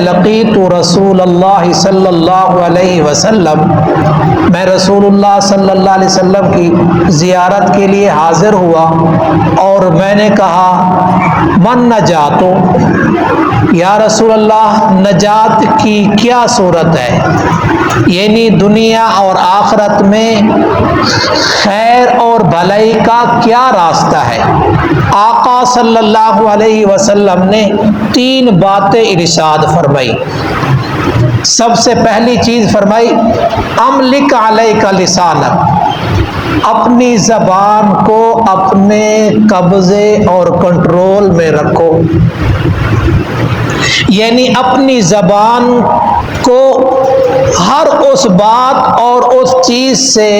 لقیت رسول اللہ صلی اللہ علیہ وسلم، میں رسول اللہ صلی اللہ علیہ وسلم کی زیارت کے لیے حاضر ہوا اور میں نے کہا من نجات، یا رسول اللہ نجات کی کیا صورت ہے، یعنی دنیا اور آخرت میں خیر اور بھلائی کا کیا راستہ ہے۔ آقا صلی اللہ علیہ وسلم نے 3 باتیں ارشاد فرمائی۔ سب سے پہلی چیز فرمائی املک علیک لسانک، اپنی زبان کو اپنے قبضے اور کنٹرول میں رکھو، یعنی اپنی زبان کو ہر اس بات اور اس چیز سے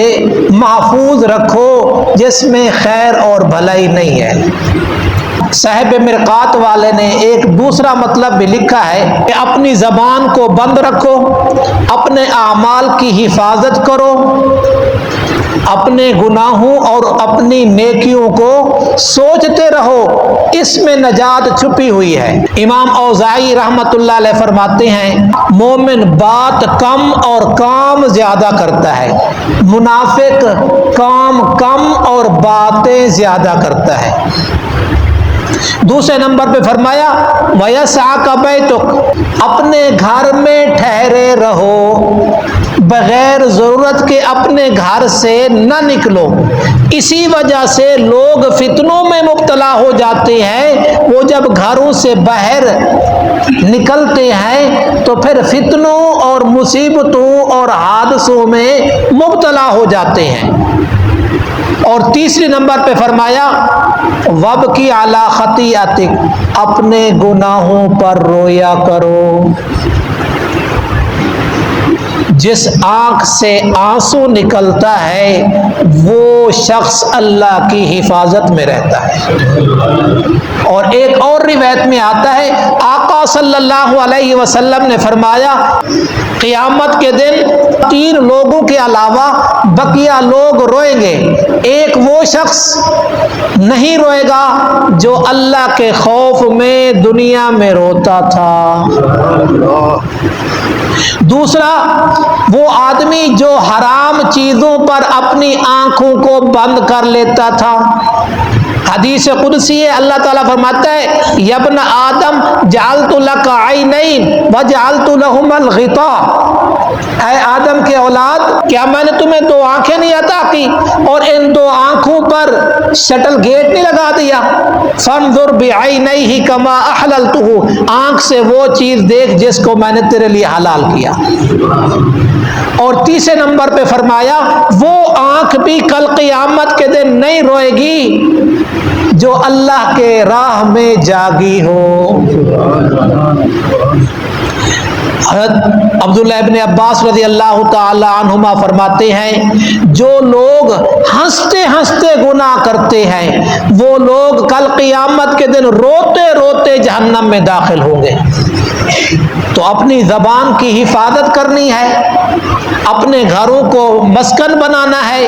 محفوظ رکھو جس میں خیر اور بھلائی نہیں ہے۔ صاحب مرقات والے نے ایک دوسرا مطلب بھی لکھا ہے کہ اپنی زبان کو بند رکھو، اپنے اعمال کی حفاظت کرو، اپنے گناہوں اور اپنی نیکیوں کو سوچتے رہو، اس میں نجات چھپی ہوئی ہے۔ امام اوزاعی رحمۃ اللہ علیہ فرماتے ہیں مومن بات کم اور کام زیادہ کرتا ہے، منافق کام کم اور باتیں زیادہ کرتا ہے۔ دوسرے نمبر پہ فرمایا وَيَسْعَكَ بَيْتُكَ، اپنے گھر میں ٹھہرے رہو، بغیر ضرورت کے اپنے گھر سے نہ نکلو۔ اسی وجہ سے لوگ فتنوں میں مبتلا ہو جاتے ہیں، وہ جب گھروں سے باہر نکلتے ہیں تو پھر فتنوں اور مصیبتوں اور حادثوں میں مبتلا ہو جاتے ہیں۔ اور تیسری نمبر پہ فرمایا وَابْكِ عَلَىٰ خَطِیئَتِکَ، اپنے گناہوں پر رویا کرو۔ جس آنکھ سے آنسو نکلتا ہے وہ شخص اللہ کی حفاظت میں رہتا ہے۔ اور ایک اور روایت میں آتا ہے آقا صلی اللہ علیہ وسلم نے فرمایا قیامت کے دن 3 لوگوں کے علاوہ بقیہ لوگ روئیں گے۔ ایک وہ شخص نہیں روئے گا جو اللہ کے خوف میں دنیا میں روتا تھا۔ دوسرا وہ آدمی جو حرام چیزوں پر اپنی آنکھوں کو بند کر لیتا تھا۔ حدیث قدسی ہے، اللہ تعالیٰ فرماتا ہے یا ابن آدم جعلت لک عینین وجعلت لہما الغطاء، اے آدم کے اولاد کیا میں نے تمہیں 2 آنکھیں نہیں عطا کی اور ان 2 آنکھوں پر شٹل گیٹ نہیں لگا دیا؟ فانظر بعینیہ کما احللتہ، آنکھ سے وہ چیز دیکھ جس کو میں نے تیرے لیے حلال کیا۔ اور تیسرے نمبر پہ فرمایا وہ آنکھ بھی کل قیامت کے دن نہیں روئے گی جو اللہ کے راہ میں جاگی ہو۔ حضرت عبداللہ ابن عباس رضی اللہ تعالی عنہما فرماتے ہیں جو لوگ ہنستے ہنستے گناہ کرتے ہیں وہ لوگ کل قیامت کے دن روتے روتے جہنم میں داخل ہوں گے۔ تو اپنی زبان کی حفاظت کرنی ہے، اپنے گھروں کو مسکن بنانا ہے۔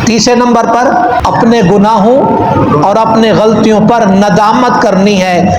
تیسرے نمبر پر اپنے گناہوں اور اپنے غلطیوں پر ندامت کرنی ہے۔